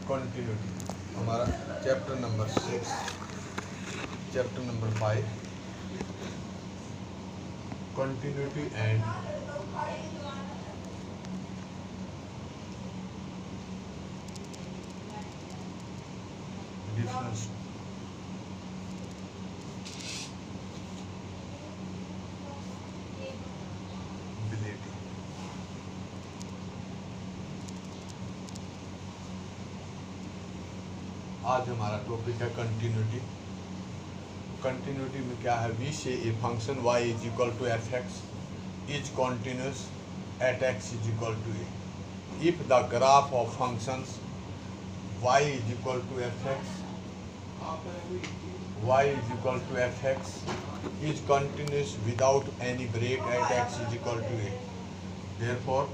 Continuity हमारा chapter number 6, chapter number 5, continuity and difference. आज हमारा टॉपिक है कंटिन्यूटी। कंटिन्यूटी में क्या है, we say a function y is equal to f x is continuous at x is equal to a if the graph of functions y is equal to f x y is equal to f x is continuous without any break at x is equal to a. Therefore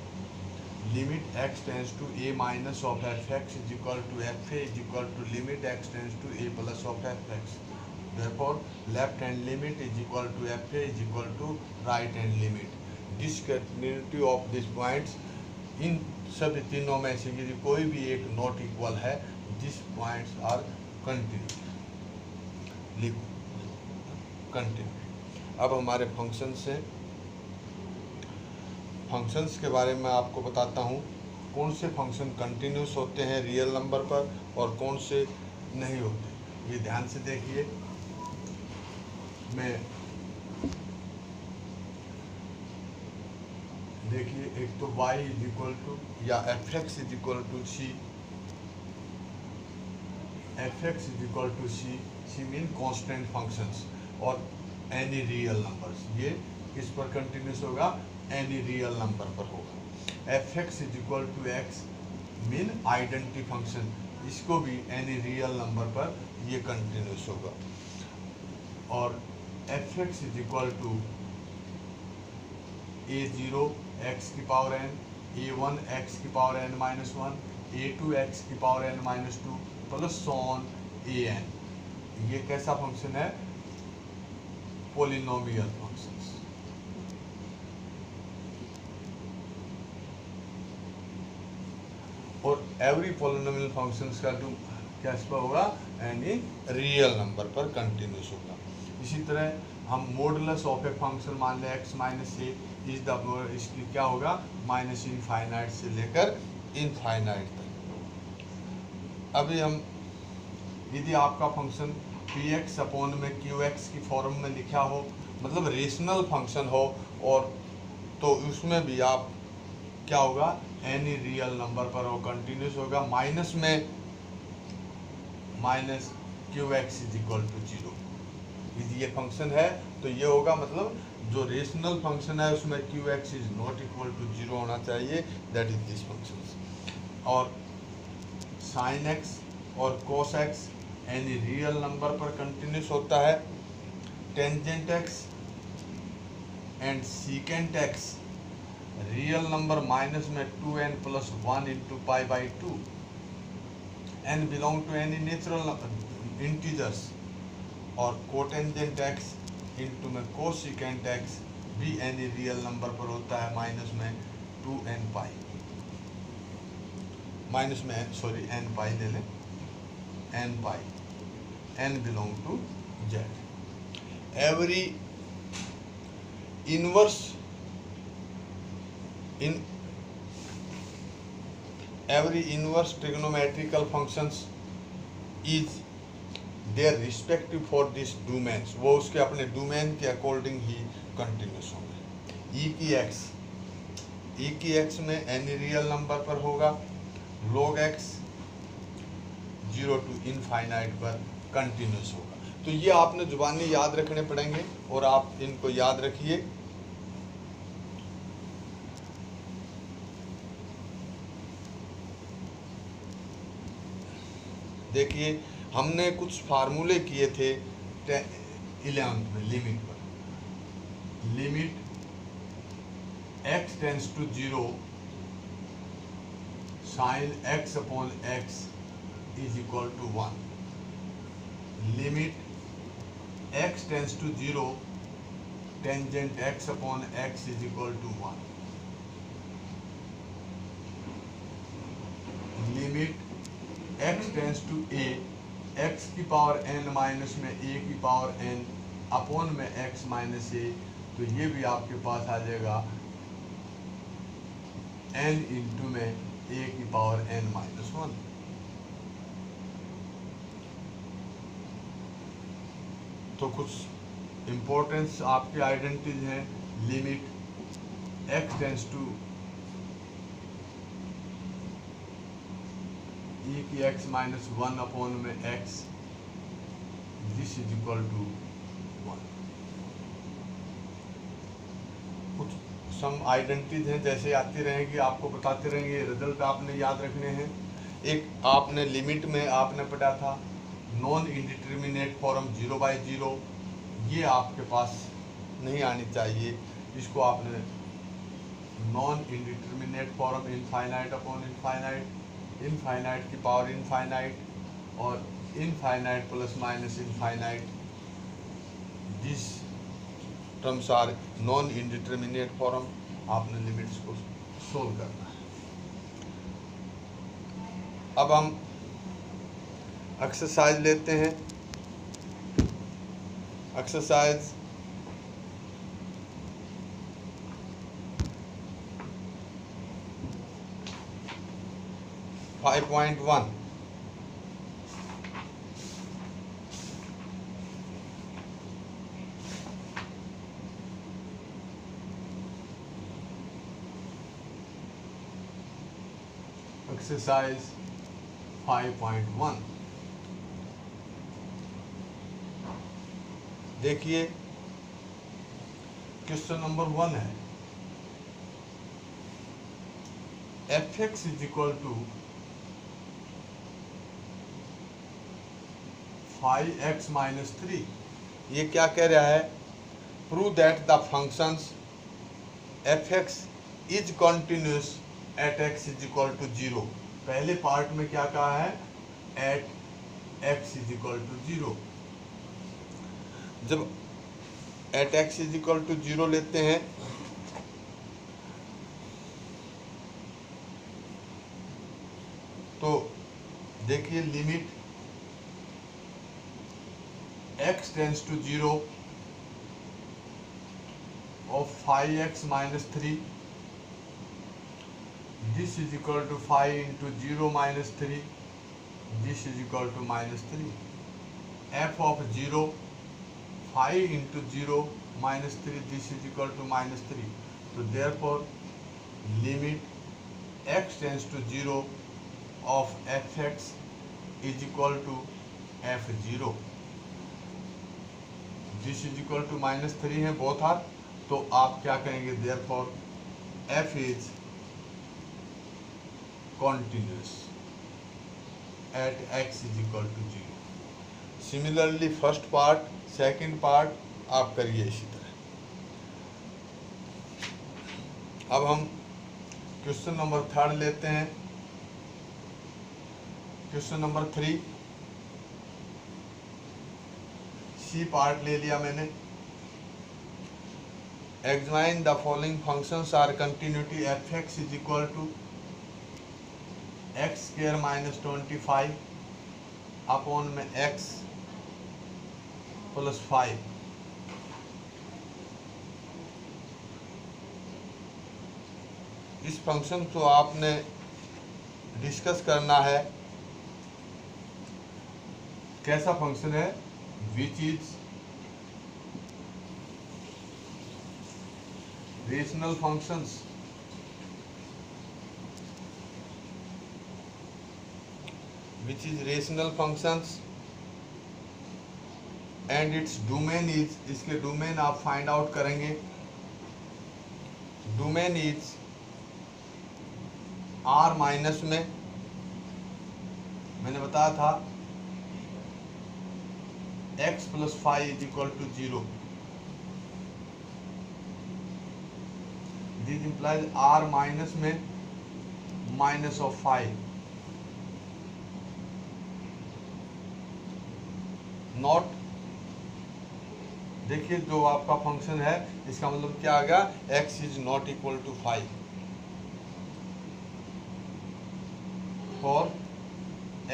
limit x tends to a minus of fx is equal to fa is equal to limit x tends to a plus of fx. Therefore left hand limit is equal to fa is equal to right hand limit. Discontinuity of these points, इन सभी तीनों में से यदि कोई भी एक not equal है, this points are continue. लिखो कंटिन्यू। अब हमारे फंक्शंस हैं, फंक्शंस के बारे में आपको बताता हूँ कौन से फंक्शन कंटिन्यूस होते हैं रियल नंबर पर और कौन से नहीं होते। ये ध्यान से देखिए। मैं देखिए, एक तो y इज इक्वल टू या f x is equal to c, f x is equal to c, c mean constant functions और एनी रियल नंबर्स। ये किस पर कंटिन्यूस होगा, एनी रियल नंबर पर होगा। F x is equal to x mean identity function, इसको भी any real number पर ये कंटिन्यूस होगा। और f x is equal to a0 x की पावर n, a1 x की power n minus 1, a2 x की power n minus 2 plus on an। ये कैसा फंक्शन है, पोलिनोमियल फंक्शंस। और एवरी पोलिनोमियल फंक्शंस का जो क्या इस पर होगा, एनी रियल नंबर पर कंटिन्यूस होगा। इसी तरह हम मॉडुलस ऑफ ए फंक्शन मान लें x minus A is the, इसकी क्या होगा, माइनस इनफाइनाइट से लेकर इनफाइनाइट तक। अभी हम यदि आपका फंक्शन पी एक्स अपॉन में क्यू एक्स की फॉर्म में लिखा हो, मतलब रेशनल फंक्शन हो, और तो उसमें भी आप क्या होगा, एनी रियल नंबर पर वो कंटिन्यूस होगा। माइनस में minus q x is equal to 0। यदि ये फंक्शन है तो ये होगा, मतलब जो रेशनल फंक्शन है उसमें q x is not equal to 0 होना चाहिए, दैट इज दिस फंक्शन। और साइन एक्स और cos x any real number पर कंटिन्यूस होता है। Tangent x and secant x real number minus में 2n plus 1 into pi by 2, n belong to any natural integers. और cotangent x into में cosecant x भी any real number पर होता है, माइनस में 2n पाई, माइनस में सॉरी n पाई ले लें, n pi, n belong to z। Every inverse in every inverse trigonometrical functions is their respective for this domains, वो उसके अपने डोमेन के अकॉर्डिंग ही कंटिन्यूस होंगे। e की x में एनी रियल नंबर पर होगा, log x 0 टू इनफाइनाइट पर कंटिन्यूस होगा। तो ये आपने जुबानी याद रखने पड़ेंगे और आप इनको याद रखिए। देखिए, हमने कुछ फार्मूले किए थे 11th में लिमिट पर। Limit x tends to 0 sine x upon x is equal to 1। Limit x tends to 0 tangent x upon x is equal to 1। Limit x tends to a, x की पावर n माइनस में a की power n upon में x minus a, तो ये भी आपके पास आ जाएगा n इंटू में a की पावर n माइनस 1। तो कुछ इम्पोर्टेंस आपके आइडेंटिटीज हैं। Limit x tends to e की x माइनस 1 अपॉन में x, this is equal to 1। कुछ सम आइडेंटिटीज हैं, जैसे आती रहेंगी आपको बताते रहेंगे, रिजल्ट आपने याद रखने हैं। एक आपने लिमिट में आपने पढ़ा था नॉन इंडिटर्मिनेट फॉर्म 0/0, ये आपके पास नहीं आनी चाहिए। इसको आपने non indeterminate form infinite upon infinite, infinite की पावर इनफाइनाइट और infinite plus minus infinite, this terms are non indeterminate form. आपने लिमिट्स को सोल्व करना है। अब हम एक्सरसाइज लेते हैं। Exercise five point 1। एक्सरसाइज 5.1 देखिए, क्वेश्चन नंबर 1 है f(x) is equal to 5x minus 3। ये क्या कह रहा है? Prove that the functions f(x) is continuous at x is equal to 0। पहले पार्ट में क्या कहा है? At x is equal to 0। जब at x is equal to 0 लेते हैं तो देखिए, limit x tends to 0 of 5x minus 3, this is equal to 5 into 0 minus 3, this is equal to minus 3। f of 0 5 into 0 minus 3, this is equal to minus 3। तो therefore limit x tends to 0 of f(x) is equal to f(0), this is equal to minus 3 है both are. तो आप क्या कहेंगे? Therefore f is continuous at x is equal to 0। Similarly first part, second part आप करिए इसी तरह। अब हम क्वेश्चन नंबर 3 लेते हैं। क्वेश्चन नंबर 3 सी पार्ट ले लिया मैंने। Examine the following functions are continuity f(x) is equal to x square minus 25 upon में x प्लस 5। इस फंक्शन को आपने डिस्कस करना है। कैसा फंक्शन है? Which is rational functions, which is rational functions and its domain is, इसके domain आप फाइंड आउट करेंगे। डोमेन इज r माइनस में, मैंने बताया था x plus 5 is equal to 0। This implies r minus में माइनस ऑफ 5, नॉट। देखिए, जो आपका फंक्शन है इसका मतलब क्या आ गया? x is not equal to 5 for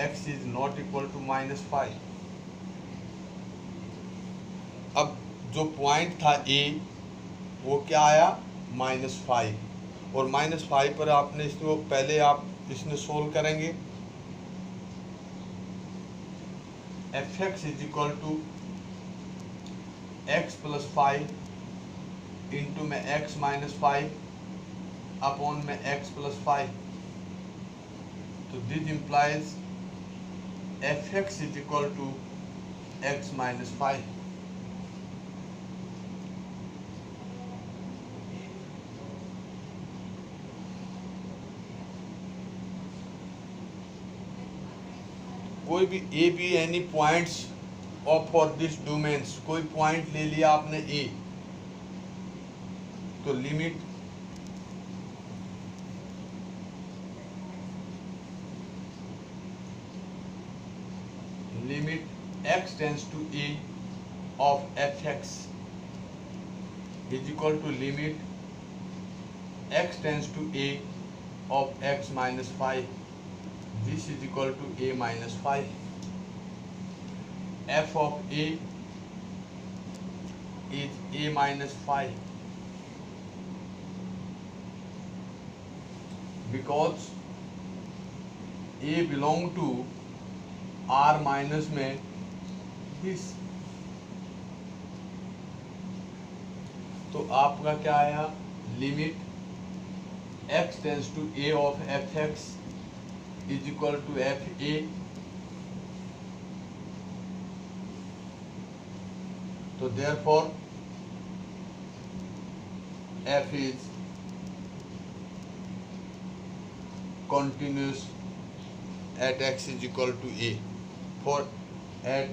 x is not equal to -5। अब जो पॉइंट था a वो क्या आया -5, और -5 पर आपने इसको पहले आप इसमें सोल्व करेंगे। fx is equal to x plus 5 into में x माइनस 5 अपॉन में x प्लस 5। तो this implies fx is equal to x minus 5। कोई भी a be any points of for this domains, कोई पॉइंट ले लिया आपने ए, तो limit x tends to a of fx is equal to limit x tends to a of x minus 5। This is equal to a minus 5. F of a is a minus 5 because a belong to r minus में this। तो आपका क्या आया, limit x tends to a of fx is equal to fa। तो therefore f is continuous at x is equal to a for at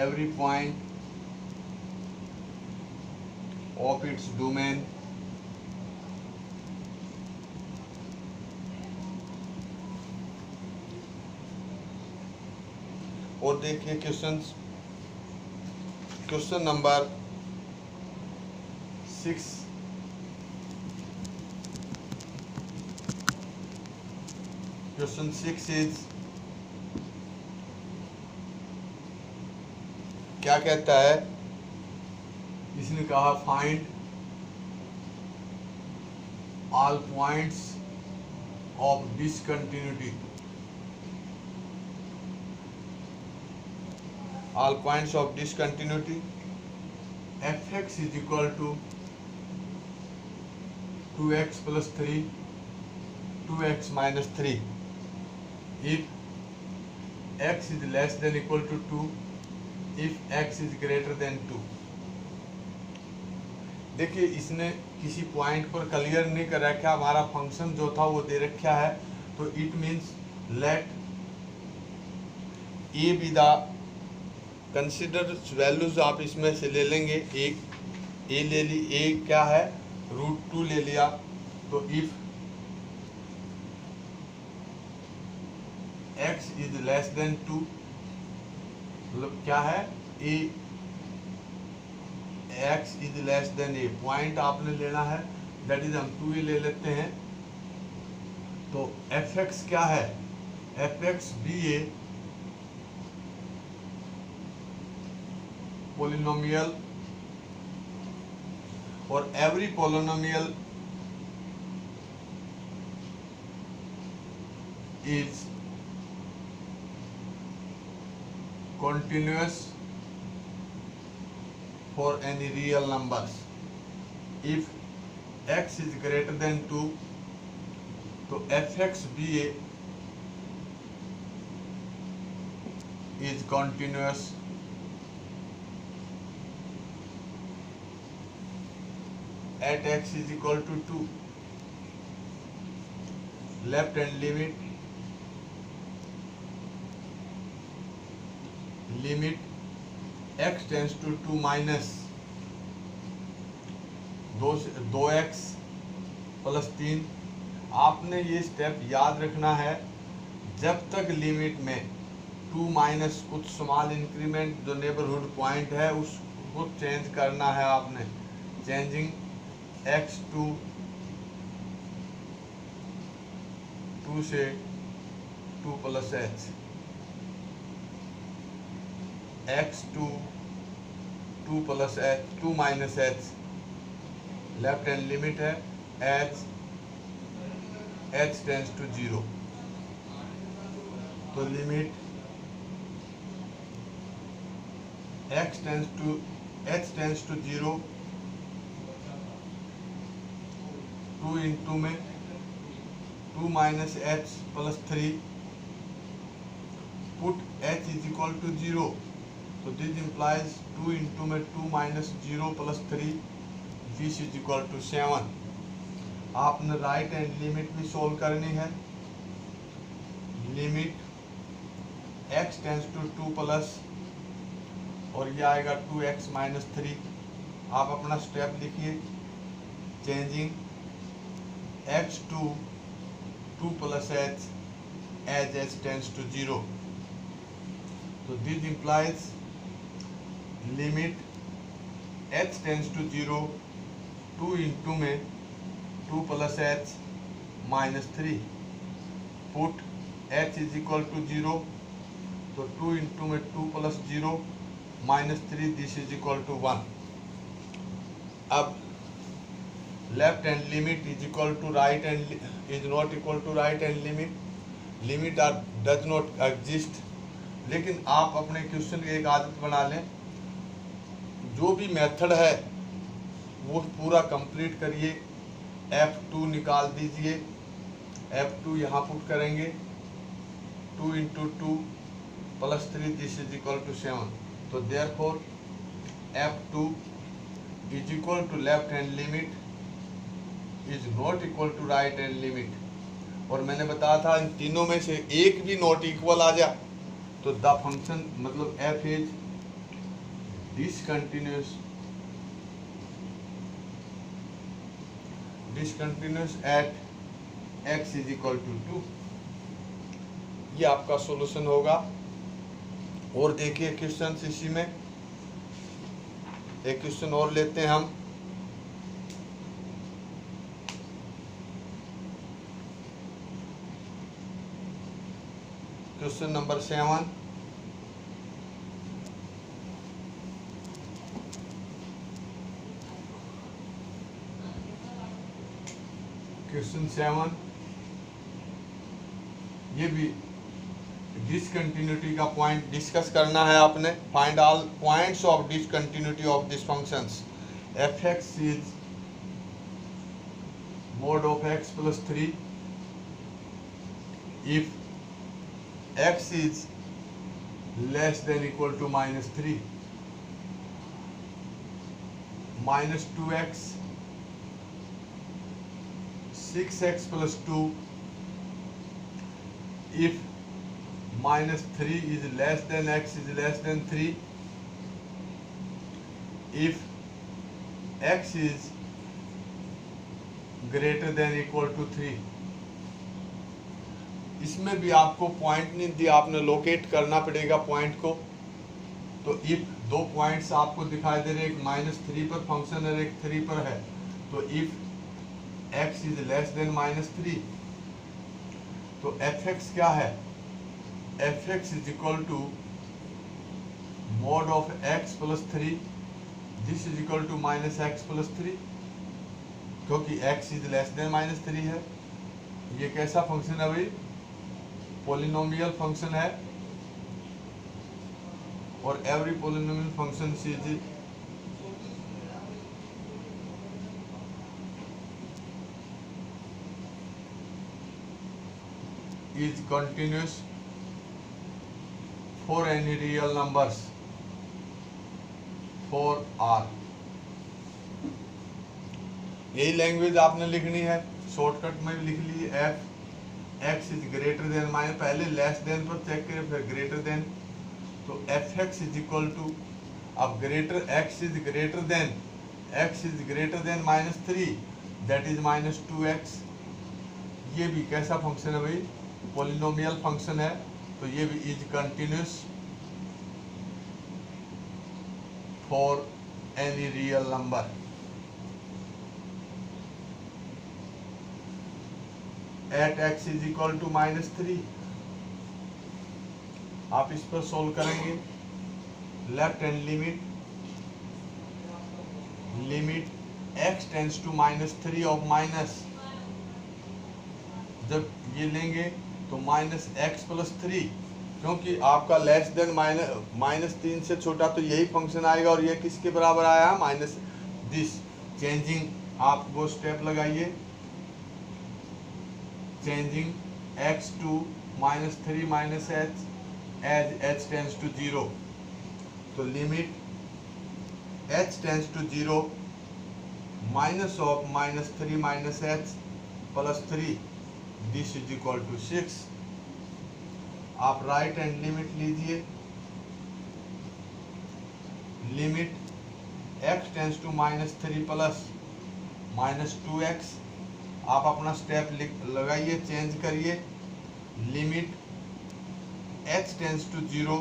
every point of its domain और देखिए question number 6। Question 6 is क्या कहता है, इसने कहा find all points of discontinuity, all points of discontinuity। fx is equal to 2x plus 3 2x minus 3 if x is less than equal to 2, if x is greater than 2। देखिए इसने किसी point पर clear नहीं कर रखा, हमारा function जो था वो दे रखा है, तो it means let a be the consider values आप इसमें से ले लेंगे। एक ए ले ली, ए क्या है √2 ले लिया, तो if x is less then 2, मतलब क्या है ए x is less then A, point आपने लेना है, दैट इज हम 2 ले लेते हैं। तो fx क्या है, fx भी ए पोलिनोमियल, और every polynomial is continuous for any real numbers। if x is greater than 2, तो fx भी is continuous at x is equal to 2। left hand limit x tends to 2 minus 2x plus 3। आपने ये step याद रखना है, जब तक limit में 2 माइनस कुछ स्मॉल इंक्रीमेंट जो नेबरहुड पॉइंट है उसको चेंज करना है आपने, चेंजिंग x to 2 से 2 plus h, x2 2 plus h 2 minus h, left hand limit है h टेंस टू 0, तो limit h tends to 0, 2 into में 2 minus h plus 3, put h is equal to 0, तो दिस इम्प्लाइज 2 इंटू में 2 minus 0 plus 3, this is equal to 7। आपने right hand limit भी solve करनी है। Limit x tends to 2 plus, और ये आएगा 2x माइनस 3। आप अपना स्टेप लिखिए, changing x to 2 plus h as h tends to 0, तो this implies limit h tends to 0, 2 into में 2 plus h minus 3, put h is equal to 0, तो 2 into में 2 plus 0 minus 3, this is equal to 1। अब left hand limit is equal to right hand is not equal to right hand limit, limit are does not exist. लेकिन आप अपने question की एक आदत बना लें, जो भी मेथड है वो पूरा कंप्लीट करिए। f2 निकाल दीजिए, f2 यहाँ पुट करेंगे, 2 into 2 plus 3, this is equal to 7, तो therefore f2 is equal to left hand limit is not equal to right hand limit. और मैंने बताया था इन तीनों में से एक भी नॉट इक्वल आ जाए तो द फंक्शन मतलब f is discontinuous at x is equal to 2। ये आपका सॉल्यूशन होगा। और देखिए क्वेश्चन इसी में एक क्वेश्चन और लेते हैं हम। क्वेश्चन नंबर 7, क्वेश्चन 7 ये भी डिसकंटिन्यूटी का पॉइंट डिस्कस करना है आपने। Find all points of discontinuity of this functions. f(x) is mod of x plus 3 if x is less than equal to minus 3, minus 2x, 6x plus 2 if minus 3 is less than x is less than 3, if x is greater than equal to 3। इसमें भी आपको point नहीं दिया, आपने locate करना पड़ेगा point को। तो इफ दो पॉइंट्स आपको दिखाई दे रहे, एक -3 पर फंक्शन है, एक 3 पर है, तो if x is less than -3, तो f(x) क्या है? f(x) is equal to mod of x plus 3, this is equal to -x plus 3, क्योंकि x इज लेस देन -3 है। ये कैसा फंक्शन है भाई? पॉलिनोमियल फंक्शन है, और every polynomial function is continuous for any real numbers for r। यही language आपने लिखनी है, शॉर्टकट में भी लिख ली। f(x) इज ग्रेटर देन, माने पहले लेस देन पर चेक करें फिर ग्रेटर देन, तो f(x) इज इक्वल टू, अब greater x is greater than -3, that is -2x। ये भी कैसा फंक्शन है भाई? पॉलिनोमियल फंक्शन है, तो ये भी is continuous for any real number. At x is equal to -3। आप इस पर सोल्व करेंगे, left hand limit x tends to -3 of minus, जब ये लेंगे तो -x+3, क्योंकि आपका लेस देन -3 से छोटा तो यही फंक्शन आएगा, और ये किसके बराबर आया माइनस दिस। चेंजिंग, आप वो स्टेप लगाइए, changing x to -3 minus h as h tends to 0, तो limit h tends to 0 minus of -3 minus h plus 3, this is equal to 6। आप राइट हैंड लिमिट लीजिए, limit x tends to -3 plus -2x, आप अपना step लगाइए, change करिए, limit h tends to 0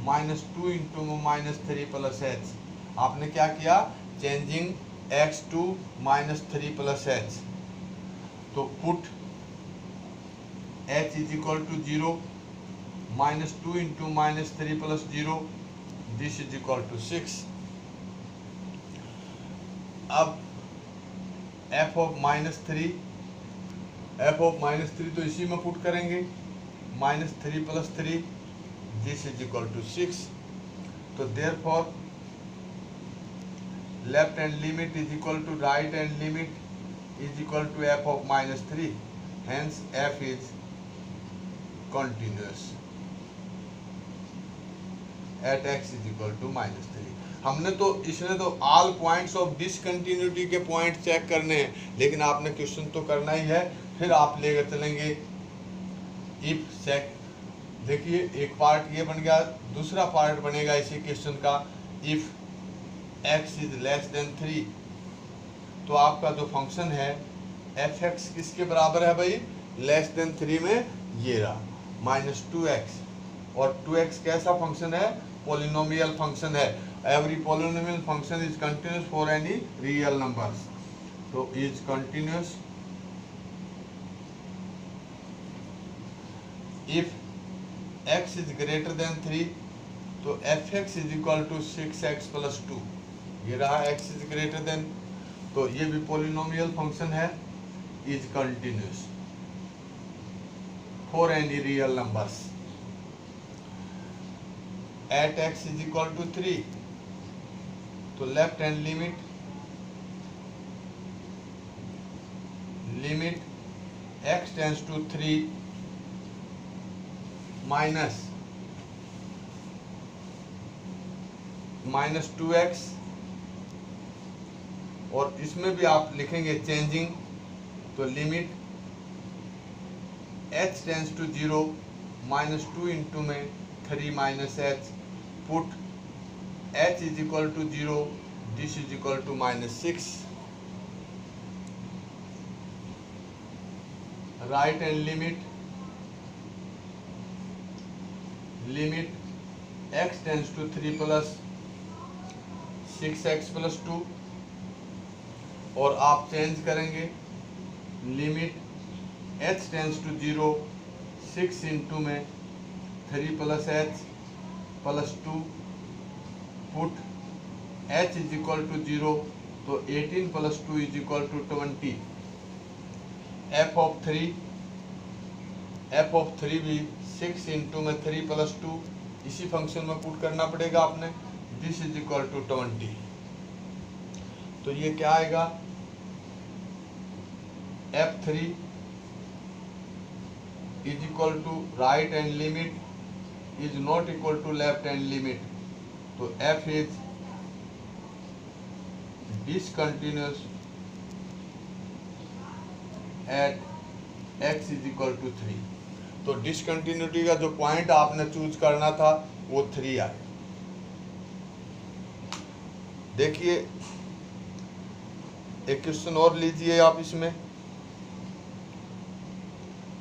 -2 into -3 plus h। आपने क्या किया, changing x to -3 plus h, तो put h is equal to 0 -2 into -3 plus 0, this is equal to 6। अब f of -3 तो इसी में पुट करेंगे, -3 plus 3, this is equal to 6। तो therefore left hand limit is equal to right hand limit is equal to f of -3, hence f is continuous at x is equal to -3। हमने तो इसने तो all points of discontinuity के point check करने हैं, लेकिन आपने क्वेश्चन तो करना ही है। फिर आप लेकर चलेंगे इफ सेक, देखिए एक पार्ट ये बन गया, दूसरा पार्ट बनेगा इसी क्वेश्चन का, if x is less than 3, तो आपका जो फंक्शन है f(x) किसके बराबर है भाई, लेस देन 3 में ये रहा -2x, और 2x कैसा फंक्शन है, पोलिनोमियल फंक्शन है। Every polynomial function is continuous for any real numbers, तो is continuous if x is greater than 3, तो f(x) is equal to 6x plus 2, ये रहा x इज ग्रेटर देन, तो ये भी पोलिनोमियल फंक्शन है, is continuous for any real numbers at x is equal to 3, तो left hand limit x tends to 3 minus -2x, और इसमें भी आप लिखेंगे चेंजिंग, तो limit h tends to 0 -2 into में 3 minus h, put h is equal to 0, this is equal to -6। Right hand limit x tends to 3 plus 6x plus 2, और आप change करेंगे, limit h tends to 0 6 into में 3 plus h plus 2, put h is equal to 0, तो 18 plus 2 is equal to 20। f of 3 भी 6 into में 3 plus 2, इसी function में put करना पड़ेगा आपने, दिस इज इक्वल टू 20। तो ये क्या आएगा, f3 is equal to right hand limit is not equal to left hand limit, तो f is discontinuous at x is equal to 3। तो डिसकंटिन्यूटी का जो पॉइंट आपने चूज करना था वो 3 आए। देखिए एक क्वेश्चन और लीजिए आप इसमें,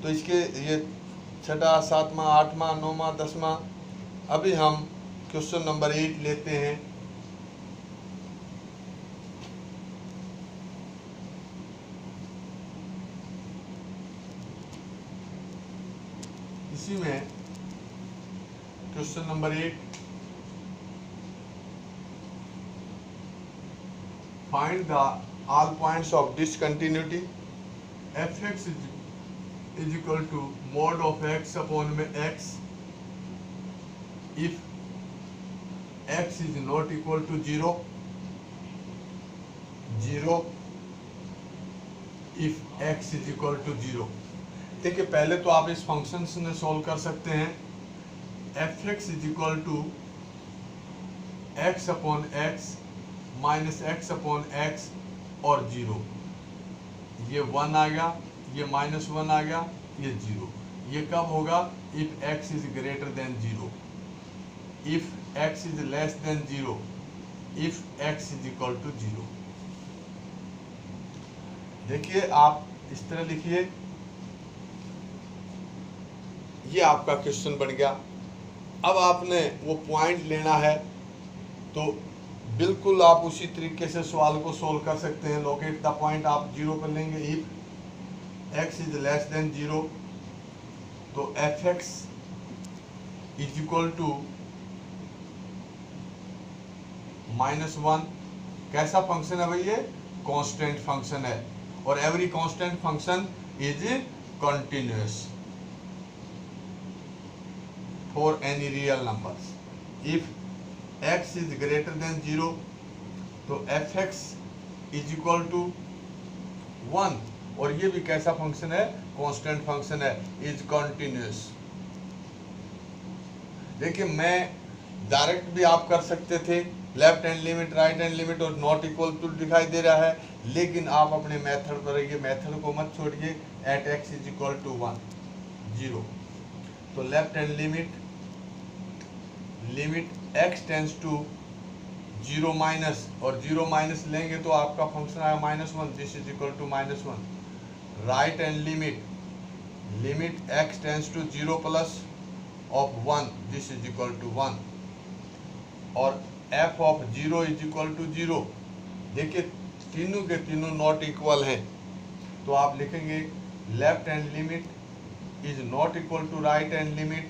तो इसके ये 6वां 7वां 8वां 9वां 10वां, अभी हम क्वेश्चन नंबर 8 लेते हैं। इसी में question number 8, find the all points of discontinuity fx is equal to mod of x upon में x if x is not equal to 0 if x is equal to 0। देखिए पहले तो आप इस फंक्शन से सॉल्व कर सकते हैं। fx is equal to x upon x minus x upon x और 0, ये 1 आ गया, ये -1 आ गया, ये 0। ये कब होगा? If x is greater than 0, if x is less than 0, if x is equal to 0। देखिए आप इस तरह लिखिए, ये आपका क्वेश्चन बन गया। अब आपने वो पॉइंट लेना है, तो बिल्कुल आप उसी तरीके से सवाल को सोल्व कर सकते हैं। लोकेट द पॉइंट आप 0 पर लेंगे। If x is less than 0, तो fx इज इक्वल टू -1। कैसा फंक्शन है भाई? ये कांस्टेंट फंक्शन है, और every constant function is continuous for any real numbers. If x is greater than 0, तो fx इज इक्वल टू 1, और ये भी कैसा फंक्शन है? कांस्टेंट फंक्शन है, इज कंटिन्यूअस। देखिए मैं डायरेक्ट भी आप कर सकते थे, left hand limit, right hand limit और नॉट इक्वल टू दिखाई दे रहा है, लेकिन आप अपने मेथड पर रहिए, मेथड को मत छोड़िए। At x is equal to 1 0, तो left hand limit x tends to 0 minus, और 0 माइनस लेंगे तो आपका फंक्शन आएगा -1, this is equal to -1। Right hand limit x tends to 0 plus of 1, this is equal to 1, और f of 0 is equal to 0। देखिए तीनों के तीनों नॉट इक्वल हैं, तो आप लिखेंगे left hand limit is not equal to right hand limit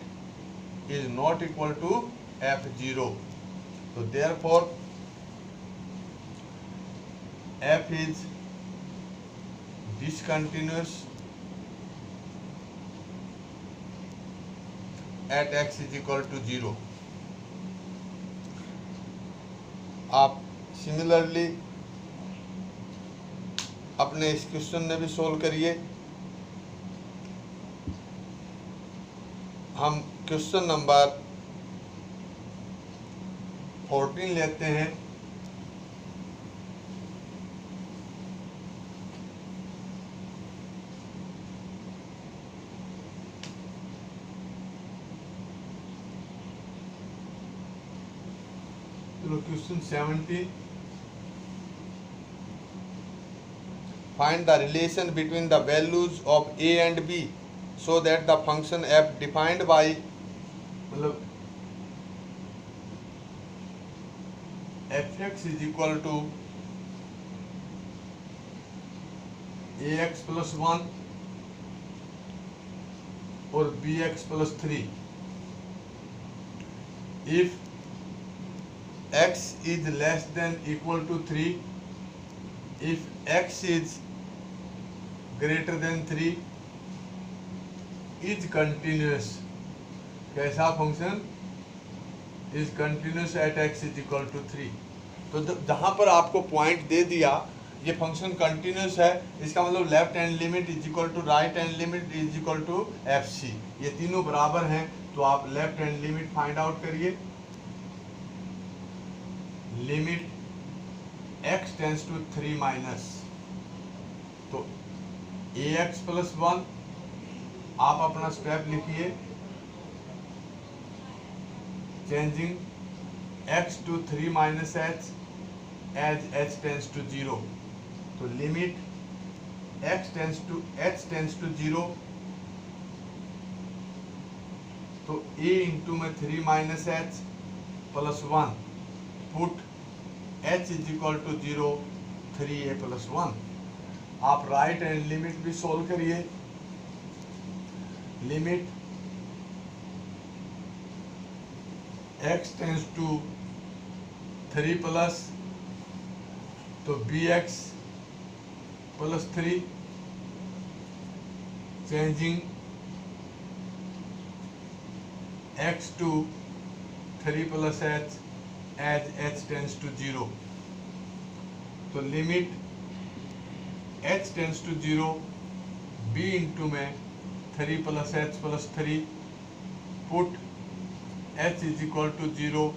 is not equal to f0। तो therefore f is discontinuous at x is equal to 0। आप सिमिलरली अपने इस क्वेश्चन में भी सोल्व करिए। हम क्वेश्चन नंबर 14 लेते हैं। चलो question 17, find the relation between the values of a and b so that the function f defined by, मतलब fx is equal to ax plus 1 और bx plus 3। If x is less than equal to 3, if x is greater than 3, is continuous. कैसा function? Is continuous at x is equal to 3। तो जहां पर आपको point दे दिया ये function continuous है, इसका मतलब left hand limit is equal to right hand limit is equal to fc, ये तीनों बराबर हैं। तो आप left hand limit find out करिए। Limit x tends to 3 minus, तो ax प्लस 1, आप अपना स्टेप लिखिए, changing x to 3 minus h as h tends to 0। तो limit x tends to h tends to 0, तो a इंटू में 3 minus h plus 1, put h is equal to 0, 3a plus 1। आप right hand limit भी solve करिए। Limit x tends to 3 plus, तो bx plus 3, changing x to 3 plus h as h tends to 0. तो limit h tends to 0 b into में 3 plus h plus 3, put h is equal to 0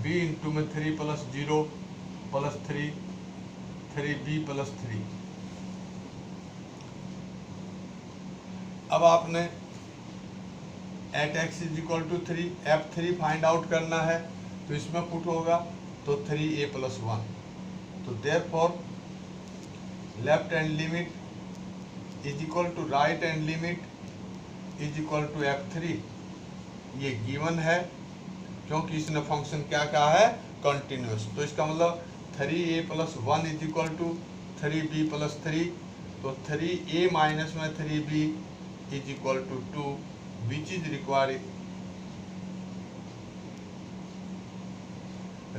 b into में 3 plus 0 plus 3 3b plus 3। अब आपने at x is equal to 3 f3 find out करना है, तो इसमें put होगा तो 3a प्लस 1। तो therefore left hand limit is equal to right hand limit is equal to f3। ये गिवन है क्योंकि इसने फंक्शन क्या कहा है, कंटिन्यूस। तो इसका मतलब 3a plus 1 is equal to 3b plus 3। तो 3a माइनस में 3b is equal to 2, which is required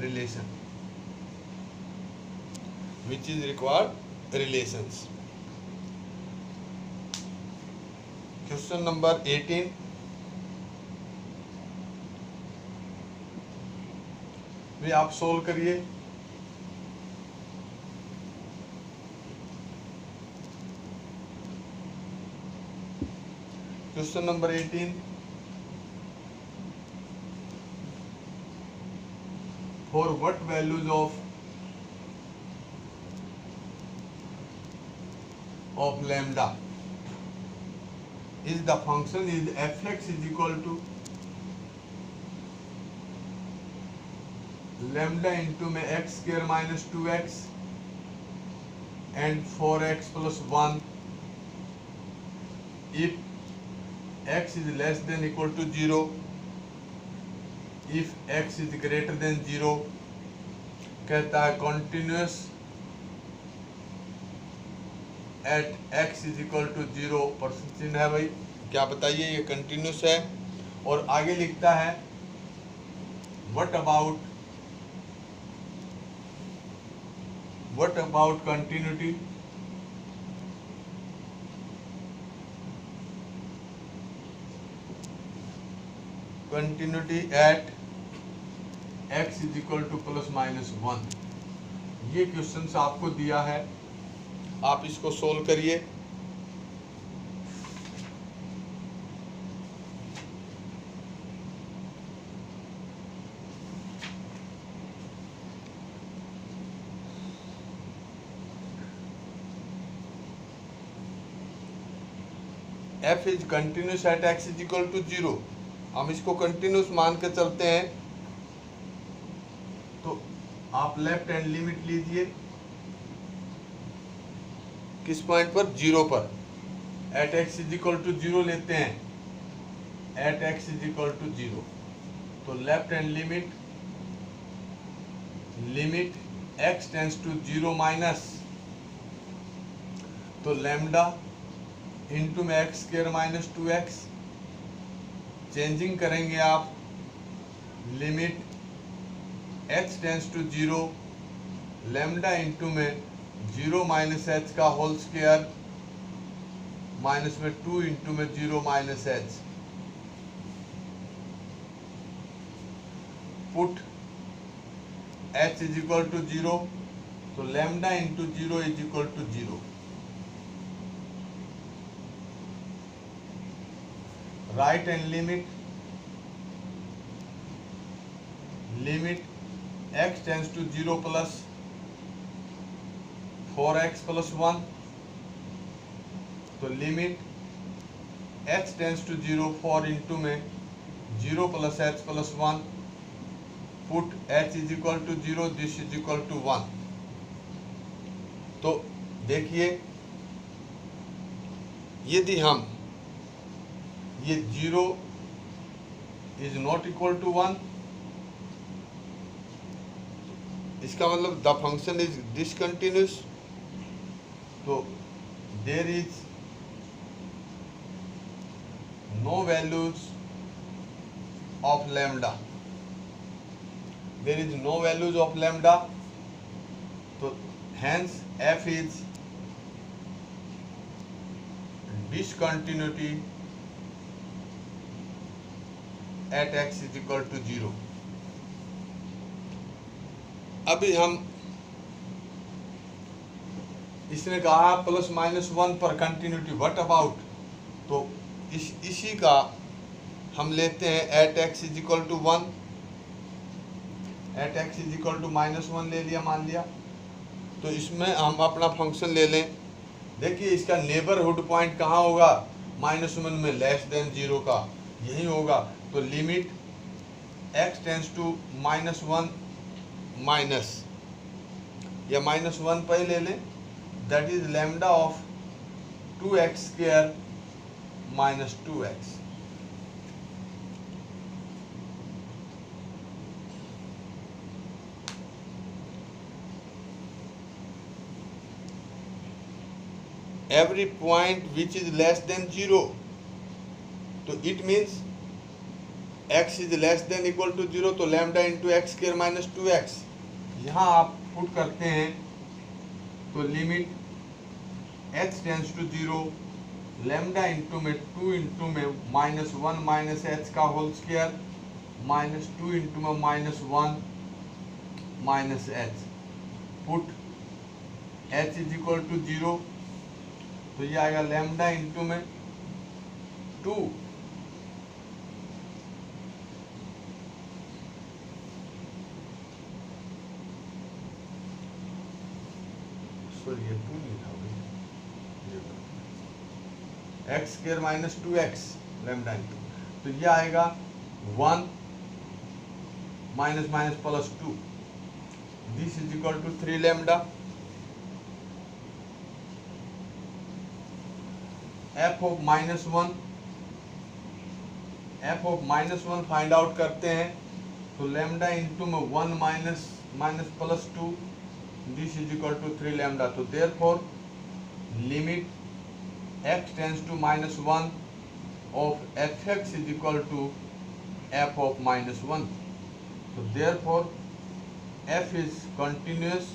relation, which is required relations। Question number 18, भी आप सोल्व करिए। Question number 18, for what values of lambda is the function is fx is equal to lambda into में x square minus 2x and 4x plus 1 if x is less than equal to 0, if x is greater than 0। कहता है continuous at x is equal to 0, percent चिन्ह है भाई, क्या बताइए, ये continuous है। और आगे लिखता है what about continuity, continuity at x is equal two plus minus 1। ये क्वेश्चन आपको दिया है, आप इसको सोल्व करिए। f is continuous at x is equal to 0। हम इसको कंटिन्यूस मान के चलते हैं, तो आप लेफ्ट हैंड लिमिट लीजिए किस पॉइंट पर, 0 पर। At x is equal to 0 लेते हैं, at x is equal to 0। तो left hand limit x tends to 0 minus, तो लैम्डा इंटू में x square minus 2x, changing करेंगे आप limit h tends to 0 lambda into में 0 माइनस एच का whole square minus में 2 इंटू में 0 minus h, put h is equal to 0, तो lambda into 0 is equal to 0। Right hand limit x tends to 0 plus 4x plus 1, तो limit h tends to 0 4 into में 0 plus h plus 1, put h is equal to 0, this is equal to 1। तो देखिए यदि हम ये 0 is not equal to 1, इसका मतलब the function is discontinuous, तो there is no values of lambda. there is no values of lambda, तो hence f is discontinuity at x is equal to 0. अभी हम इसने कहा प्लस माइनस 1 पर continuity, what about, तो इसी का हम लेते हैं at x is equal to 1, at x is equal to -1 ले लिया, मान लिया। तो इसमें हम अपना फंक्शन ले लें। देखिए इसका नेबरहुड पॉइंट कहाँ होगा, -1 में लेस देन 0 का यही होगा। तो limit x tends to -1 minus या -1 पर ले लें, that is lambda of 2x² minus 2x। every point which is less than 0, तो it means x is less than equal to 0, तो lambda into x² minus 2x। यहाँ आप put करते हैं तो limit h tends to 0, lambda into में 2 into में -1 minus h का होल स्क्वायर माइनस 2 इंटू में -1 minus h, put h is equal to 0, तो ये आएगा लैम्डा इंटू में 2 सॉरी ये 2 नहीं था x² minus 2x lambda into, तो ये आएगा 1 minus minus plus 2, this is equal to 3 lambda. f of -1, f of -1 find out करते हैं, तो लैम्डा इंटू में 1 minus minus plus 2, this is equal to 3 lambda. तो therefore limit x tends to -1 of fx is equal to f of -1, तो therefore f is continuous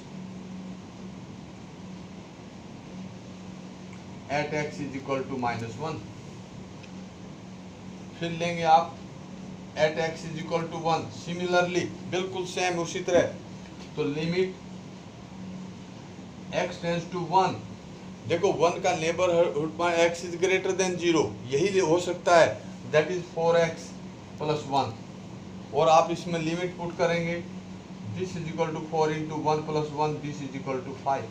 at x is equal to -1। फिर लेंगे आप at x is equal to 1, similarly बिल्कुल same उसी तरह, तो limit x tends to 1, देखो 1 का neighbourhood point x is greater than 0, यही हो सकता है, दैट इज 4x प्लस 1, और आप इसमें लिमिट पुट करेंगे, this is equal to 4 into 1 plus 1, this is equal to 5।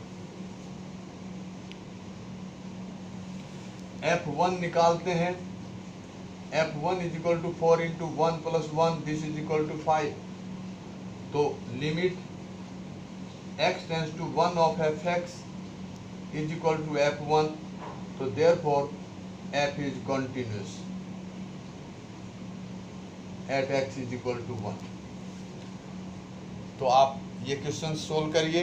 f1 निकालते हैं, f1 is equal to 4 into 1 plus 1, this is equal to 5, तो limit x tends to 1 of fx is equal to f1, तो therefore f is continuous at x is equal to 1। तो आप ये question solve करिए।